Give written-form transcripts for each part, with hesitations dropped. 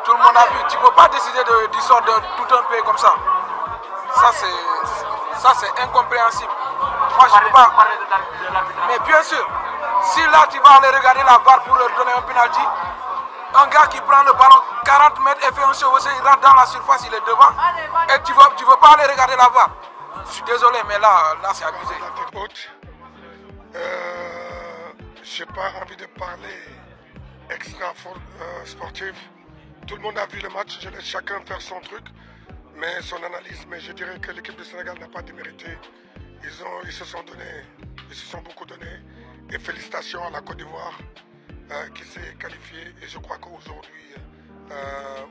Tout le monde a vu. Tu ne peux pas décider du sort de tout un pays comme ça. Ça, c'est incompréhensible. Moi, je ne peux pas. Mais bien sûr, si là, tu vas aller regarder la VAR pour leur donner un penalty, un gars qui prend le ballon 40 mètres et fait un chevauché, il rentre dans la surface, il est devant. Et tu ne veux pas aller regarder la VAR. Je suis désolé, mais là c'est abusé. Je n'ai pas envie de parler extra sportif. Tout le monde a vu le match, je laisse chacun faire son truc, mais son analyse. Mais je dirais que l'équipe du Sénégal n'a pas démérité. Ils se sont beaucoup donnés. Et félicitations à la Côte d'Ivoire qui s'est qualifiée. Et je crois qu'aujourd'hui,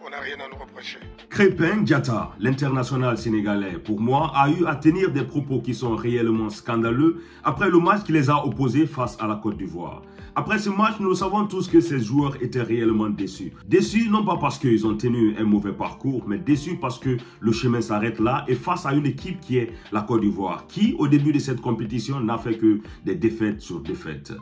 on n'a rien à nous reprocher. Krépin Diatta, l'international sénégalais, pour moi, a eu à tenir des propos qui sont réellement scandaleux après le match qui les a opposés face à la Côte d'Ivoire. Après ce match, nous le savons tous que ces joueurs étaient réellement déçus. Déçus non pas parce qu'ils ont tenu un mauvais parcours, mais déçus parce que le chemin s'arrête là et face à une équipe qui est la Côte d'Ivoire, qui au début de cette compétition n'a fait que des défaites sur défaites.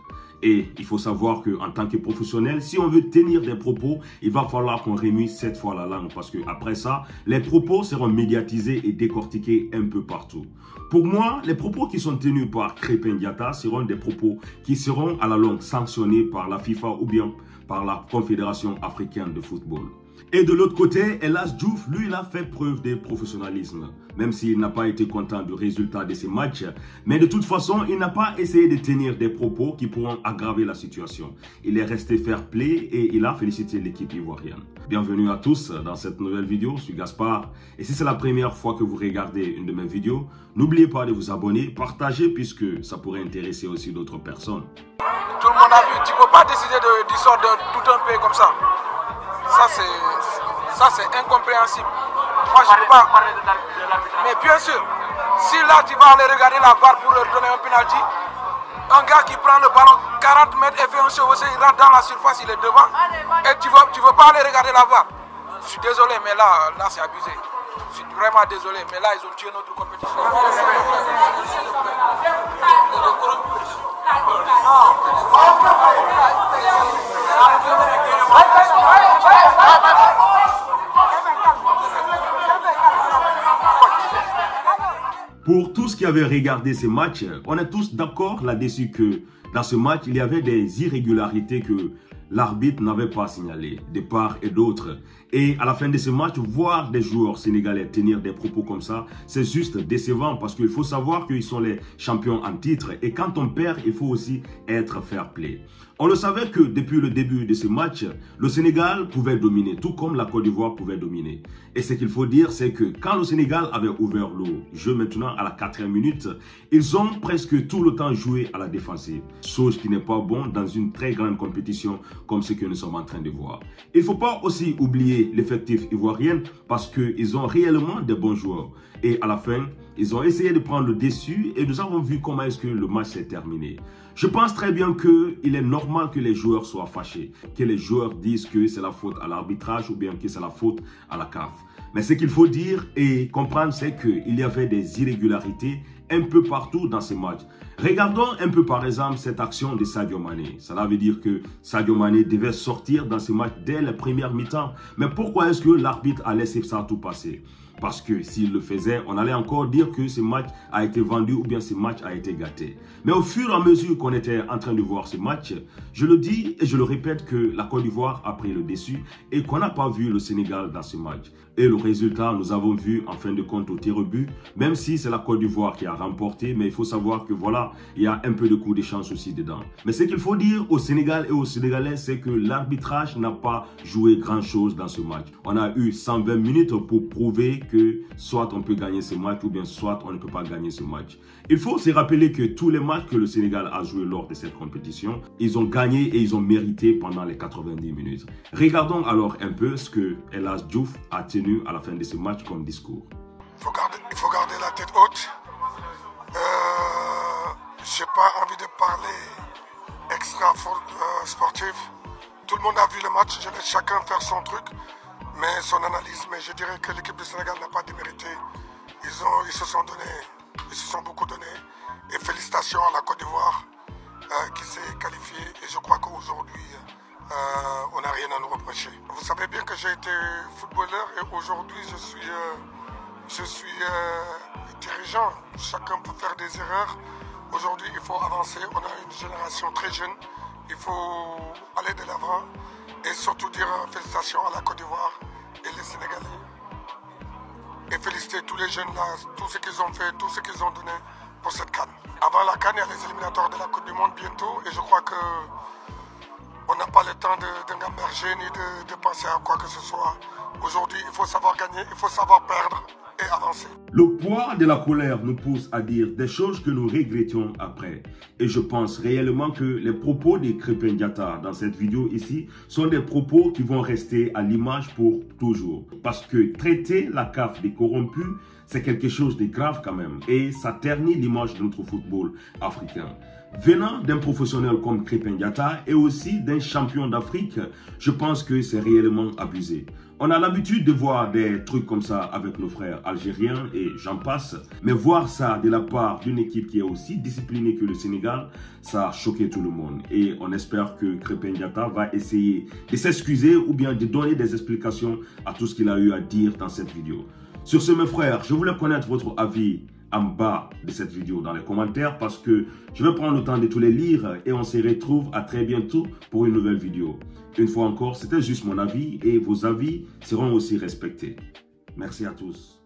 Et il faut savoir qu'en tant que professionnel, si on veut tenir des propos, il va falloir qu'on remue 7 fois la langue. Parce qu'après ça, les propos seront médiatisés et décortiqués un peu partout. Pour moi, les propos qui sont tenus par Krépin Diatta seront des propos qui seront à la longue sanctionnés par la FIFA ou bien par la Confédération africaine de football. Et de l'autre côté, El Hadji Diouf, lui, il a fait preuve de professionnalisme. Même s'il n'a pas été content du résultat de ces matchs. Mais de toute façon, il n'a pas essayé de tenir des propos qui pourront aggraver la situation. Il est resté fair play et il a félicité l'équipe ivoirienne. Bienvenue à tous dans cette nouvelle vidéo. Je suis Gaspard. Et si c'est la première fois que vous regardez une de mes vidéos, n'oubliez pas de vous abonner, partager puisque ça pourrait intéresser aussi d'autres personnes. Tout le monde a vu. Tu ne peux pas décider du sort de tout un pays comme ça. Ça, c'est incompréhensible. Moi, je ne peux pas. Mais bien sûr, si là, tu vas aller regarder la VAR pour leur donner un penalty, un gars qui prend le ballon 40 mètres et fait un chevauché, il rentre dans la surface, il est devant. Et tu veux pas aller regarder la VAR. Je suis désolé, mais là c'est abusé. Je suis vraiment désolé, mais là, ils ont tué notre compétition. Pour tous qui avaient regardé ces matchs, on est tous d'accord là-dessus que dans ce match, il y avait des irrégularités que l'arbitre n'avait pas signalées de part et d'autre. Et à la fin de ce match, voir des joueurs sénégalais tenir des propos comme ça, c'est juste décevant parce qu'il faut savoir qu'ils sont les champions en titre. Et quand on perd, il faut aussi être fair play. On le savait que depuis le début de ce match, le Sénégal pouvait dominer, tout comme la Côte d'Ivoire pouvait dominer. Et ce qu'il faut dire, c'est que quand le Sénégal avait ouvert le jeu maintenant à la 4e minute, ils ont presque tout le temps joué à la défensive. Chose qui n'est pas bon dans une très grande compétition comme ce que nous sommes en train de voir. Il ne faut pas aussi oublier l'effectif ivoirien parce qu'ils ont réellement de bons joueurs. Et à la fin, ils ont essayé de prendre le dessus et nous avons vu comment est-ce que le match s'est terminé. Je pense très bien qu'il est normal que les joueurs soient fâchés, que les joueurs disent que c'est la faute à l'arbitrage ou bien que c'est la faute à la CAF. Mais ce qu'il faut dire et comprendre, c'est qu'il y avait des irrégularités un peu partout dans ce match. Regardons un peu par exemple cette action de Sadio Mané. Cela veut dire que Sadio Mané devait sortir dans ce match dès la première mi-temps. Mais pourquoi est-ce que l'arbitre a laissé ça tout passer? Parce que s'il le faisait, on allait encore dire que ce match a été vendu ou bien ce match a été gâté. Mais au fur et à mesure qu'on était en train de voir ce match, je le dis et je le répète que la Côte d'Ivoire a pris le dessus et qu'on n'a pas vu le Sénégal dans ce match. Et le résultat, nous avons vu en fin de compte au tir au but, même si c'est la Côte d'Ivoire qui a remporté, mais il faut savoir que voilà, il y a un peu de coup de chance aussi dedans. Mais ce qu'il faut dire au Sénégal et aux Sénégalais, c'est que l'arbitrage n'a pas joué grand-chose dans ce match. On a eu 120 minutes pour prouver que soit on peut gagner ce match ou bien soit on ne peut pas gagner ce match. Il faut se rappeler que tous les matchs que le Sénégal a joué lors de cette compétition, ils ont gagné et ils ont mérité pendant les 90 minutes. Regardons alors un peu ce que El Hadji Diouf a tenu à la fin de ce match comme discours. Il faut garder la tête haute. J'ai pas envie de parler extra sportif. Tout le monde a vu le match, je laisse chacun faire son truc. Mais son analyse, mais je dirais que l'équipe du Sénégal n'a pas démérité. Ils se sont beaucoup donnés. Et félicitations à la Côte d'Ivoire qui s'est qualifiée. Et je crois qu'aujourd'hui, on n'a rien à nous reprocher. Vous savez bien que j'ai été footballeur et aujourd'hui je suis dirigeant. Chacun peut faire des erreurs. Aujourd'hui, il faut avancer. On a une génération très jeune. Il faut aller de l'avant et surtout dire félicitations à la Côte d'Ivoire et les Sénégalais. Et féliciter tous les jeunes là, tout ce qu'ils ont fait, tout ce qu'ils ont donné pour cette CAN. Avant la CAN, il y a les éliminatoires de la Coupe du Monde bientôt et je crois que on n'a pas le temps de gamberger ni de penser à quoi que ce soit. Aujourd'hui, il faut savoir gagner, il faut savoir perdre et avancer. Le poids de la colère nous pousse à dire des choses que nous regrettions après. Et je pense réellement que les propos de Krépin Diatta dans cette vidéo ici sont des propos qui vont rester à l'image pour toujours. Parce que traiter la CAF des corrompus, c'est quelque chose de grave quand même. Et ça ternit l'image de notre football africain. Venant d'un professionnel comme Krépin Diatta et aussi d'un champion d'Afrique, je pense que c'est réellement abusé. On a l'habitude de voir des trucs comme ça avec nos frères algériens et j'en passe. Mais voir ça de la part d'une équipe qui est aussi disciplinée que le Sénégal, ça a choqué tout le monde. Et on espère que Krépin Diatta va essayer de s'excuser ou bien de donner des explications à tout ce qu'il a eu à dire dans cette vidéo. Sur ce, mes frères, je voulais connaître votre avis en bas de cette vidéo dans les commentaires parce que je vais prendre le temps de tous les lire et on se retrouve à très bientôt pour une nouvelle vidéo. Une fois encore, c'était juste mon avis et vos avis seront aussi respectés. Merci à tous.